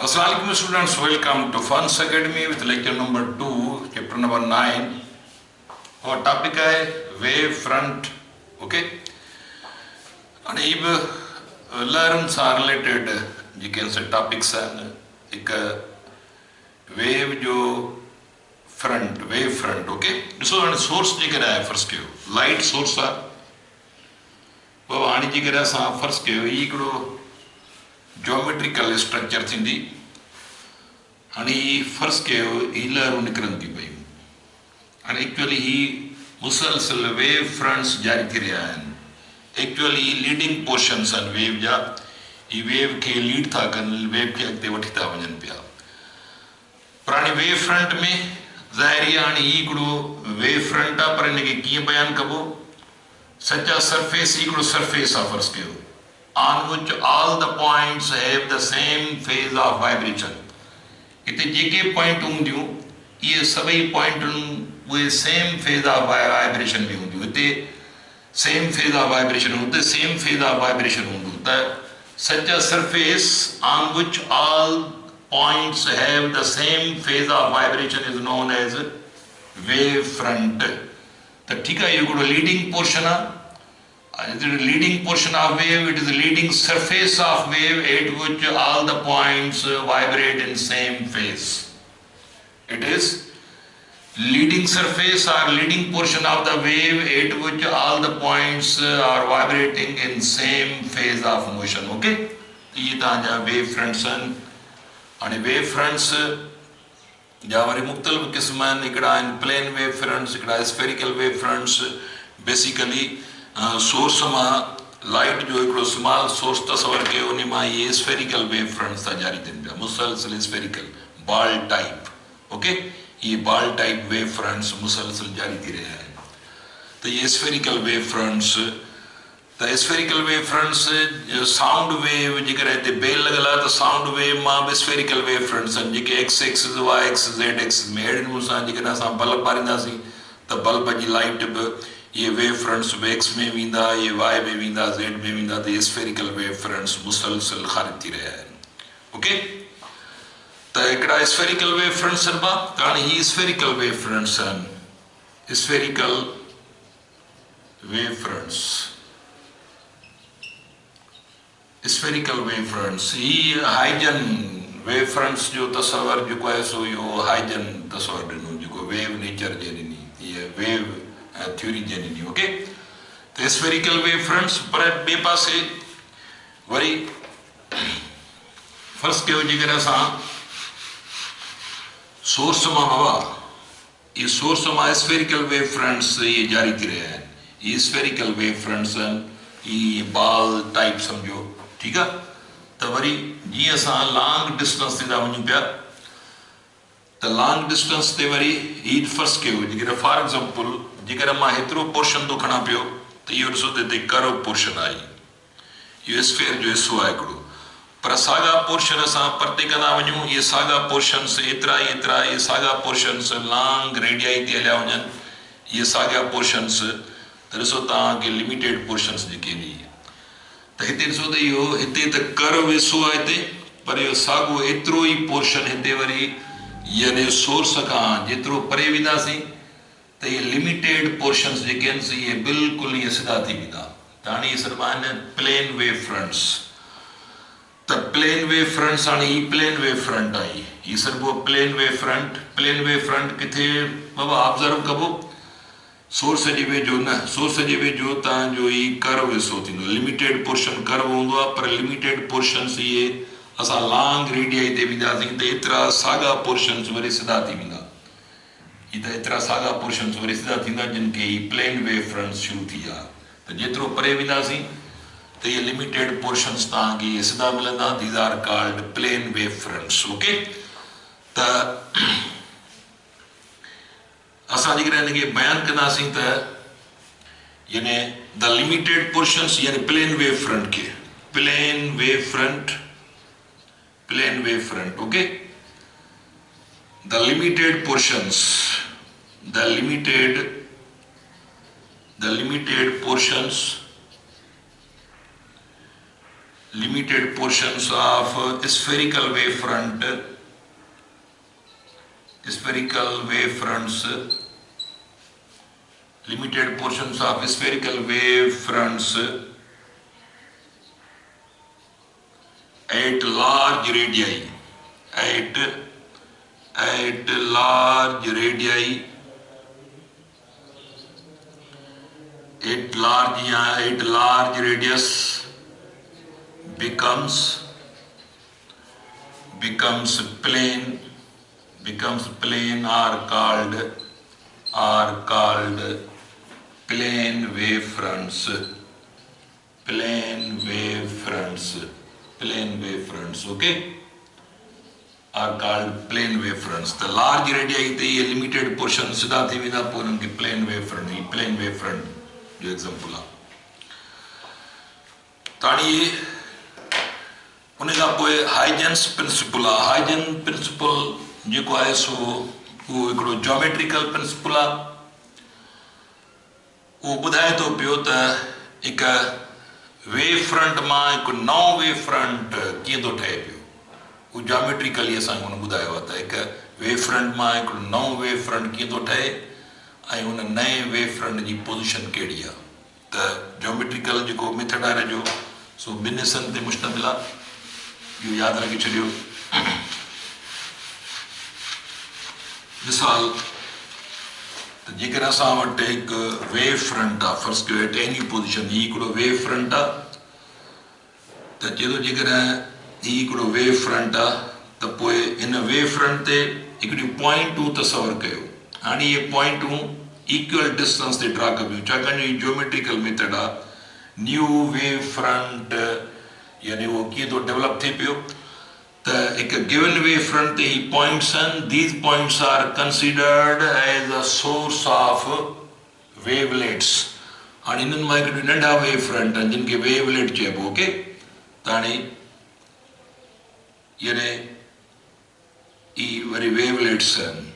Assalamualaikum students, welcome to Funds Academy with lecture number 2, chapter number 9. Our topic is wave front. Okay? And if learns are related, you can say topics are एक wave जो front, wave front. Okay? So source जिक्र है first क्यों? Light source है. वो आनी जिक्र है सा first क्यों? ये करो geometrical structure थींदी आणि फर्स्ट कयो हीलर निकरन थी पई आणि एक्चुअली ही मुसलसल वेव फ्रंट्स जारी थी रहा है actually leading portions and wave जा ही वेव के लीड था कन वेव के अगते वठी था वजन पिया पुरानी वेव फ्रंट में ज़ाहिर यानी इकड़ो वेव फ्रंट आ पर इनके कीअं बयान कबो सच्चा सरफेस इकड़ो सरफेस आ फर्स्ट कयो on which all the points have the same phase of vibration. इते जेके पॉइंट हूंदियूं ये सभई पॉइंटुनि उहे सेम फेज ऑफ वाइब्रेशन में हूंदियूं इते सेम फेज ऑफ वाइब्रेशन हुते सेम फेज ऑफ वाइब्रेशन हूंदो त such a surface on which all points have the same phase of vibration is known as wave front. त ठीक है ये हिकिड़ो लीडिंग पोर्शन आहे it is the leading portion of wave, it is the leading surface of wave at which all the points vibrate in same phase. It is leading surface or leading portion of the wave at which all the points are vibrating in same phase of motion. Okay? ये ताजा wave fronts हैं आणि wave fronts जा वरी मुख्तलिफ किस्म हैं इकड़ा plane wave fronts इकड़ा spherical wave fronts basically source में light जो एक स्मॉल सोर्स तस्वर के उन्हीं में ये स्फेरिकल वेव फ्रंट्स था जारी दिन पे मुसलसल स्फेरिकल बॉल टाइप ओके ये बॉल टाइप वेव फ्रंट्स मुसलसल जारी थी रहे हैं तो ये स्फेरिकल वेव फ्रंट्स तो spherical wave fronts sound wave जिक्र रहते बेल लगला तो साउंड वेव में स्फेरिकल वेव फ्रंट्स हैं जिके X axis Y axis Z axis में एड मुसा जिके ना सा बल्ब पारिंदासी तो बल्ब जी लाइट ये वेव फ्रंट्स एक्स में वींदा ये वाई में वींदा जेड में वींदा तो ये स्फेरिकल वेव फ्रंट्स मुसलसल खारिज थी रहा है ओके तो एकड़ा स्फेरिकल वेव फ्रंट्स बा ताणी ही स्फेरिकल वेव फ्रंट्स हैं spherical wave fronts spherical wave fronts ही हाइजन वेव फ्रंट्स जो तस्वर जो है सो यो हाइजन तस्वर दिनो जो वेव नेचर जे दिनी ये वेव थ्योरी जनी ओके तो स्फेरिकल वेव फ्रंट्स पर बे पासे वरी फर्स्ट के जिगर असां सोर्स में हवा ये सोर्स में स्फेरिकल वेव फ्रंट्स ये जारी थी रहे हैं ये स्फेरिकल वेव फ्रंट्स ये बॉल टाइप समझो ठीक है तो वरी जी असां लॉन्ग डिस्टेंस ते वञूं पिया तो लॉन्ग डिस्टेंस ते वरी ई फर्स्ट के जिगर फॉर एग्जांपल जिगर मां हेतिरो पोर्शन तो खणा पियो तो इहो ॾिसो त हिते कर्व पोर्शन आई इहो स्फेयर जो हिसो आहे हिकिड़ो पर साॻा पोर्शन असां परते कंदा वञूं इहे साॻा पोर्शन्स एतिरा इहे साॻा पोर्शन्स लॉन्ग रेडियाई ते हलिया वञनि इहे साॻा पोर्शन्स त ॾिसो तव्हांखे लिमिटेड पोर्शन्स जेके आहिनि त हिते ॾिसो त इहो हिते त कर्व हिसो आहे हिते पर इहो साॻियो एतिरो ई पोर्शन हिते वरी यानी सोर्स खां जेतिरो परे वेंदासीं तो ये लिमिटेड पोर्शंस जेके ये बिल्कुल ये सीधा थी वेंदा ताणी सरबान प्लेन वेव फ्रंट्स तो प्लेन वेव फ्रंट्स आनी E plane wave front I ये सरबो प्लेन वेव फ्रंट किथे बाबा ऑब्जर्व कबो सोर्स जे वे जो न सोर्स जे वे जो ता जो ई कर्व हिसो थींदो लिमिटेड पोर्शन कर्व हुंदो पर लिमिटेड पोर्शंस ये असा लॉन्ग रेडियाई ते वेंदासीं त एतिरा साॻा पोर्शंस वरी सीधा थी वेंदा इतना साॻा पोर्शन्स वरी सीधा थींदा जिनके ही प्लेन वेव फ्रंट्स शुरू थी विया तो जेतिरो परे वेंदासीं तो ये लिमिटेड पोर्शन्स तव्हांखे सीधा मिलंदा these are called plane wave fronts okay त असां जेकर हिनखे बयानु कंदासीं त यानी द लिमिटेड पोर्शन्स यानी प्लेन वेव फ्रंट के plane wave front okay the limited portions limited portions of spherical wavefront, spherical wavefronts, limited portions of spherical wavefronts at large radii, at large radii, at large radius becomes plane are called plane wavefronts, okay, are called plane wavefronts. The large radii the limited portion sida thi vida porun ki plane wavefront जो example आहे ताणी उन खां पोइ Huygens principal आहे। Huygens principal जेको आहे सो उहो हिकिड़ो ज्योमेट्रिकल प्रिंसिपल आहे। उहो ॿुधाए थो पियो त हिकु वेव फ्रंट मां हिकु नओं वेव फ्रंट कीअं थो ठहे पियो। उहो ज्योमेट्रिकली असांखे हुन ॿुधायो आहे त हिकु वेव फ्रंट मां हिकिड़ो नओं वेव फ्रंट कीअं थो ठहे ऐं हुन नए वेव फ्रंट जी पोज़ीशन कहिड़ी आहे। त ज्योमेट्रिकल जेको मेथड आहे हिन जो सो ॿिनि हिसनि ते मुश्तमिल आहे, इहो यादि रखी छॾियो। मिसाल त जेकर असां वटि हिकु वेव फ्रंट आहे, फर्स्ट कयो एट एनी पोज़ीशन, हीउ हिकिड़ो वेव फ्रंट आहे त चए थो जेकर हीउ हिकिड़ो वेव फ्रंट आहे त पोइ हिन वेव फ्रंट ते हिकिड़ियूं पॉइंटूं तसवर कयो। हाणे इहे पॉइंटूं इक्वल डिस्टेंस ते ड्रा कबियूं, छाकाणि इहो ज्योमेट्रिकल मेथड आहे। न्यू वेव फ्रंट यानी उहो कीअं थो डेवलप थिए पियो त हिकु गिवन वेव फ्रंट ते ही पॉइंट्स आहिनि। These points are considered as a source of wavelets. हाणे हिननि मां हिकिड़ियूं नंढा वेव फ्रंट आहिनि जिन खे वेवलेट चइबो, ओके। त हाणे यानी ही वरी वेवलेट्स आहिनि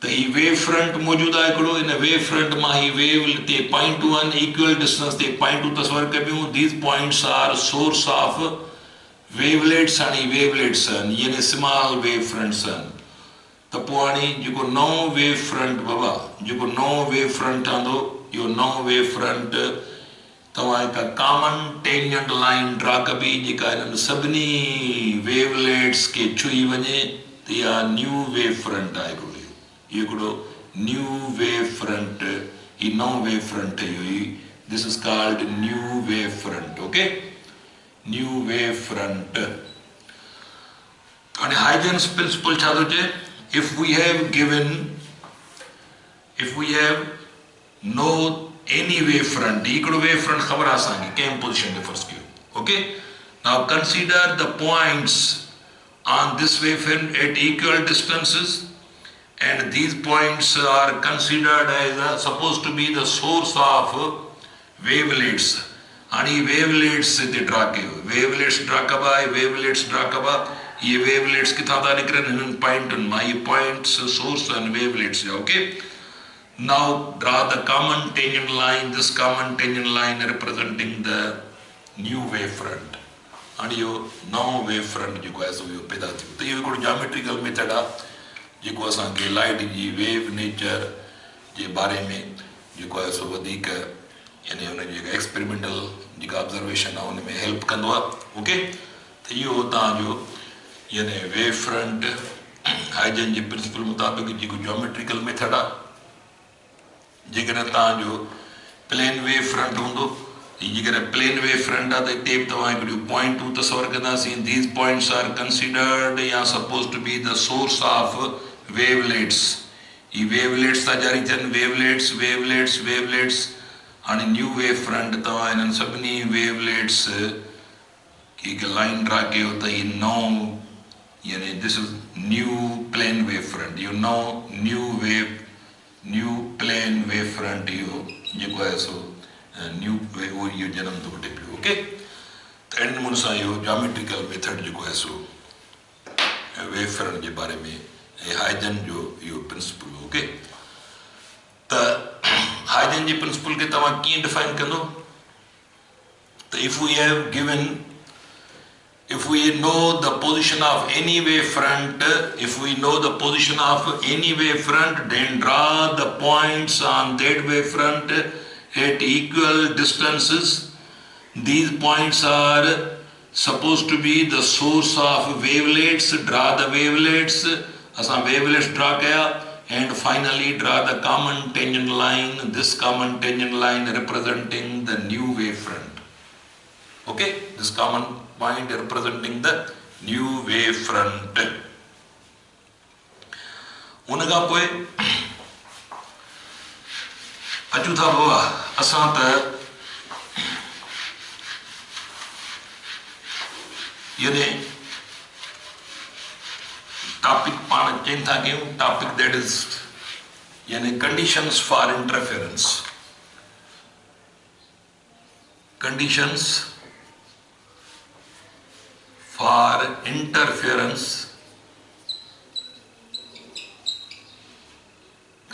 त ही वेव फ्रंट मौजूदु आहे हिकिड़ो। हिन वेव फ्रंट मां ही वेव ते पॉइंटूं आहिनि, इक्वल डिस्टेंस ते पॉइंटूं तस्वर कबियूं। These points are source of wavelets. हाणे वेवलेट्स आहिनि यानी स्मॉल वेव फ्रंट्स आहिनि। त पोइ हाणे जेको नओं वेव फ्रंट बाबा जेको नओं वेव फ्रंट ठहंदो, इहो नओं वेव फ्रंट तव्हां हिकु कॉमन टेंजेंट लाइन ड्रा कबी जेका हिननि सभिनी वेवलेट्स खे छुई वञे त इहा न्यू वेव फ्रंट आहे हिकिड़ो। हिकिड़ो न्यू वेव फ्रंट, ही नओं वेव फ्रंट ठहियो। This is called new wave front, okay, new wave front. हाणे हाइजेंस प्रिंसिपल छा थो चए? If we have no any wave front, हिकिड़ो वेव फ्रंट ख़बर आहे असांखे कंहिं पोज़ीशन ते फर्स्ट कयो, okay. Now consider the points on this wave front at equal distances and these points are considered as supposed to be the source of wavelets. हाणे wavelets ते draw कयो, wavelets draw कबा, wavelets draw कबा। ये wavelets किथां था निकिरनि? हिननि पॉइंटुनि मां। ये पॉइंट्स सोर्स आहिनि wavelets जा, okay. Now draw the common tangent line. This common tangent line representing the new wave front. हाणे इहो नओं वेव फ्रंट जेको आहे सो इहो पैदा थियो। त इहो हिकिड़ो ज्योमेट्रिकल मेथड आहे जेको असांखे लाइट जी वेव नेचर जे बारे में जेको आहे सो वधीक यानी हुनजी जेका एक्सपेरिमेंटल जेका ऑब्ज़र्वेशन आहे हुन में हेल्प कंदो आहे, ओके। त इहो तव्हांजो यानी वेव फ्रंट हाइजेन जे प्रिंसिपल मुताबिक़ जेको ज्योमेट्रिकल मेथड आहे। जेकॾहिं तव्हांजो प्लेन वेव फ्रंट हूंदो, जेकॾहिं प्लेन वेव फ्रंट आहे त हिते बि तव्हां हिकिड़ियूं पॉइंटूं तस्वर कंदासीं। दीज पॉइंट्स आर कंसिडर्ड या suppose to be the source of wavelets. ही वेवलेट्स था जारी थियनि, वेवलेट्स। हाणे न्यू वेव फ्रंट तव्हां हिननि सभिनी वेवलेट्स खे हिकु लाइन ड्रा कयो त ही नओं यानी this is new plane wave front. इहो नओं न्यू प्लेन वेव फ्रंट इहो जेको आहे सो न्यू उहो इहो जनम थो वठे पियो, ओके। त अहिड़े नमूने सां इहो ज्योमेट्रिकल मेथड जेको आहे सो वेव फ्रंट जे बारे में हाइजेन जो इहो प्रिंसिपल, ओके। त हाइजेन जी प्रिंसिपल खे तव्हां कीअं डिफाइन कंदो? त if we have given if we know the position of any wavefront, then draw the points on that wavefront at equal distances. These points are supposed to be the source of wavelets. Draw the wavelets. Asa wavelets draw kya, and finally draw the common tangent line. This common tangent line representing the new wavefront. Okay, this common point representing the new wavefront. उनखां पोइ अचूं था बाबा असां त यानी topic पाण change था कयूं, टॉपिक दैट इज यानी conditions for interference. Conditions for interference,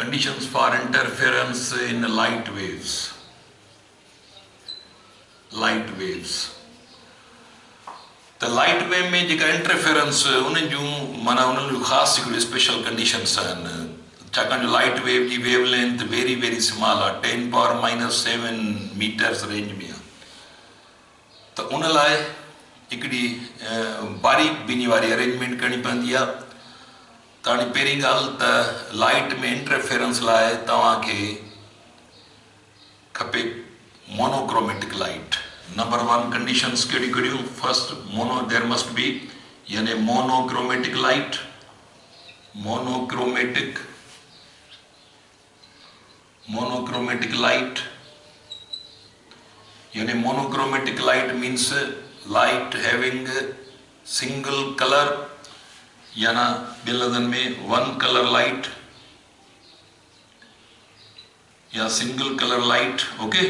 conditions for interference in light waves. The light wave में जेका interference उन जूं माना उन जूं ख़ासि हिकिड़ियूं स्पेशल कंडीशन्स आहिनि. छाकाणि जो लाइट वेव जी wavelength very very small आहे, 10⁻⁷ मीटर्स रेंज में आहे. त उन लाइ हिकिड़ी बारीक बीनी वारी अरेंजमेंट करणी पवंदी आहे. त हाणे पहिरीं ॻाल्हि त लाइट में इंटरफेरेंस लाइ तव्हांखे खपे मोनोक्रोमेटिक लाइट. नंबर 1 कंडीशंस कहिड़ियूं कहिड़ियूं? फर्स्ट देयर मस्ट बी यानी मोनोक्रोमेटिक लाइट. मोनोक्रोमेटिक लाइट यानी monochromatic light means light having single color, याना ॿिनि लफ़्ज़नि में one color light या single color light. Okay,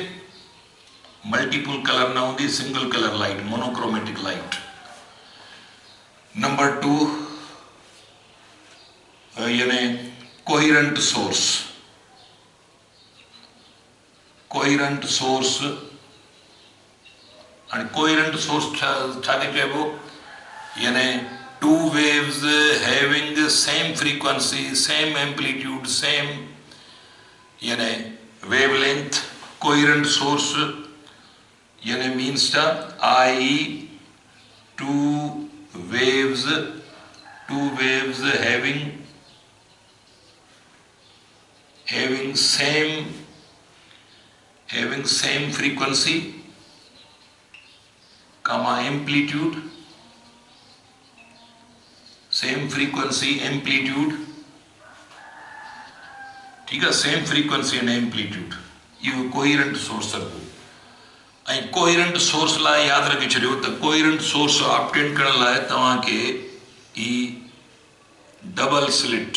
multiple colour न हूंदी, single colour light, monochromatic light. Number 2 यानी coherent source. and coherent source छाखे चइबो? यानी two waves having the same frequency, same amplitude, same यानी wavelength. Coherent source यानी means i.e. two waves having same frequency comma amplitude, same frequency amplitude. ठीक है, same frequency and amplitude. इहो coherent source आहे. ऐं coherent source लाइ यादि रखी छॾियो त कोहिरेंट सोर्स ऑप्टेन करण लाइ तव्हांखे ई डबल स्लिट,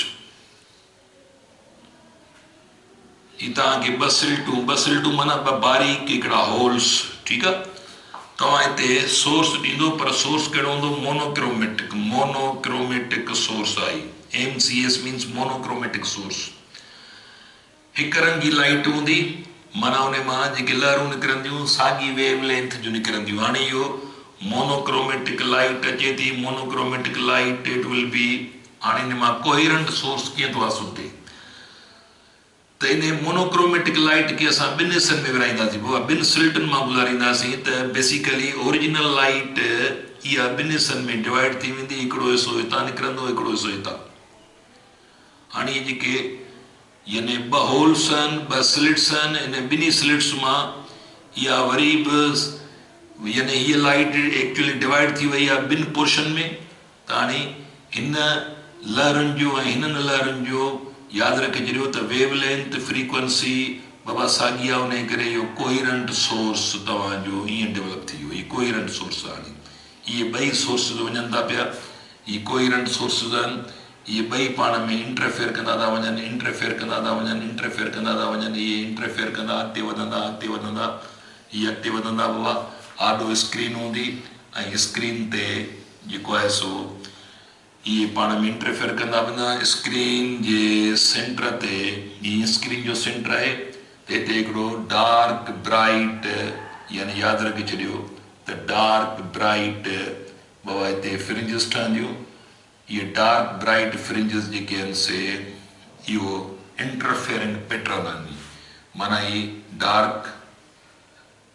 ई तव्हांखे ॿ स्लिटूं माना ॿ बारीक हिकिड़ा होल्स. ठीकु आहे, तव्हां हिते सोर्स ॾींदो, पर सोर्स कहिड़ो हूंदो? मोनोक्रोमेटिक सोर्स आहे. MCS means monochromatic source. हिकु रंगी लाइट हूंदी, माना उन मां जेके लहरूं निकिरंदियूं साॻी वेव लेंथ जूं निकिरंदियूं. हाणे इहो मोनोक्रोमेटिक लाइट अचे थी, monochromatic light it will be. हाणे हिन मां कोहिरेंट सोर्स कीअं थो आसूं? त इन मोनोक्रोमेटिक लाइट खे असां ॿिनि हिसनि में विराईंदासीं. ॿिनि स्लिटनि मां गुज़ारींदासीं. त बेसिकली ओरिजिनल लाइट इहा ॿिनि हिसनि में डिवाइड थी वेंदी. हिकिड़ो हिसो हितां निकिरंदो, हिकिड़ो हिसो हितां. हाणे इहे जेके यानी ॿ होल्स आहिनि, ॿ स्लिट्स आहिनि, इन ॿिन्ही स्लिट्स मां इहा वरी बि यानी हीअ लाइट एक्चुअली डिवाइड थी वई आहे ॿिनि पोर्शन में. त हाणे हिन लहरुनि जो ऐं हिननि लहरुनि जो यादि रखे छॾियो त वेव लेंथ फ्रीक्वेंसी बाबा साॻी आहे. उन करे इहो कोहिरेंट सोर्स तव्हांजो ईअं डेवलप थी वियो. हीअ कोहिरेंट सोर्स आहे. इहे ॿई सोर्सिस वञनि था पिया, इहे कोहिरेंट सोर्सिस आहिनि. इहे ॿई पाण में इंटरफेयर कंदा था वञनि, इहे इंटरफेयर कंदा, इहे इंटरफेयर कंदा, अॻिते वधंदा बाबा. आडो स्क्रीन हूंदी ऐं स्क्रीन ते जेको आहे सो इहे पाण में इंटरफेयर कंदा वेंदा. स्क्रीन जे सेंटर ते, हीअ स्क्रीन जो सेंटर आहे, त हिते हिकिड़ो डार्क ब्राइट यानी यादि रखी छॾियो त डार्क ब्राइट बाबा हिते फ्रिंजिस ठहंदियूं, ये डार्क ब्राइट फ्रिंजिस जेके आहिनि से इहो इंटरफेरेंट पैटर्न आहिनि, माना ही डार्क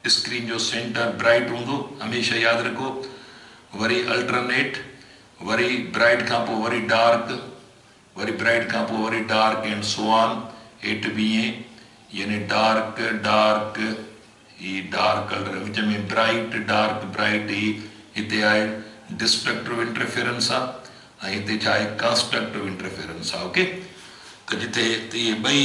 स्क्रीन जो सेंटर ब्राइट हूंदो हमेशा यादि रखो, वरी अल्टरनेट, वरी ब्राइट खां पोइ वरी डार्क, वरी ब्राइट खां पोइ वरी डार्क एंड सो ऑन, हेठि बि ईअं, यानी डार्क डार्क ही डार्क कलर, विच में ब्राइट डार्क ब्राइट, ही हिते आहे डिस्ट्रक्टिव इंटरफेरेंस आहे, ऐं हिते छा आहे कंस्ट्रक्टिव इंटरफेरेंस आहे। ओके, त जिथे इहे ॿई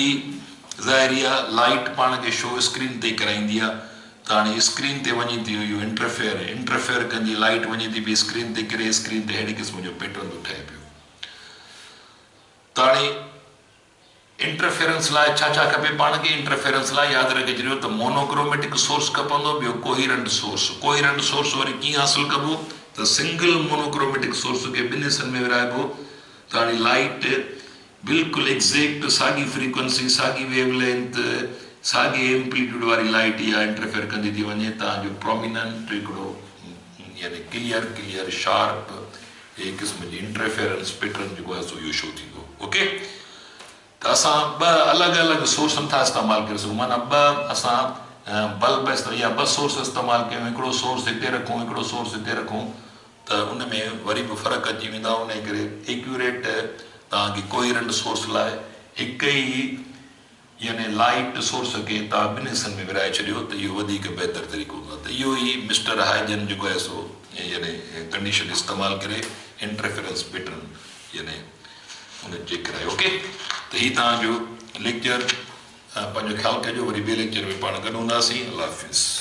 ज़ाहिरी आहे लाइट पाण खे शो स्क्रीन ते कराईंदी आहे, त हाणे स्क्रीन ते वञी थी इहो इंटरफेयर कंदी, लाइट वञे थी पई स्क्रीन ते किरे, स्क्रीन ते अहिड़े क़िस्म जो पैटर्न थो ठहे पियो। त हाणे इंटरफेरेंस लाइ छा छा खपे पाण खे? इंटरफेरेंस लाइ यादि रखे छॾियो त मोनोक्रोमेटिक सोर्स खपंदो, ॿियो कोहिरेंट सोर्स। कोहिरेंट सोर्स वरी कीअं हासिलु कबो? त सिंगल मोनोक्रोमेटिक सोर्स खे ॿिनि हिसनि में विराइबो, त हाणे लाइट बिल्कुलु एग्ज़ैक्ट साॻी फ्रीक्वेंसी, साॻी वेवलेंथ, साॻी एम्पलीट्यूड वारी लाइट इहा इंटरफेयर कंदी थी वञे, तव्हांजो प्रोमिनेंट हिकिड़ो यानी क्लियर शार्प एक क़िस्म जी इंटरफेरेंस पैटर्न जेको आहे सो इहो शो थींदो। ओके, त असां ॿ अलॻि अलॻि सोर्स नथा इस्तेमालु करे सघूं, माना ॿ असां बल्ब या ॿ सोर्स इस्तेमालु कयूं, हिकिड़ो सोर्स हिते रखूं, हिकिड़ो सोर्स हिते रखूं, त उन में वरी बि फ़र्क़ु अची वेंदा। उन करे एक्यूरेट तव्हांखे कोहिरेंट सोर्स लाइ हिकु ई यानी लाइट सोर्स खे तव्हां ॿिनि हिसनि में विराए छॾियो, त इहो वधीक बहितर तरीक़ो हूंदो आहे। त इहो ई मिस्टर हाइजन जेको आहे सो यानी कंडीशन इस्तेमालु करे इंटरफेरेंस पैटर्न यानी उन चेक करायो। ओके, त हीउ तव्हांजो लेक्चर, पंहिंजो ख़्यालु कजो, वरी ॿिए लेक्चर में पाण गॾु हूंदासीं। अल्लाह हाफ़िज़।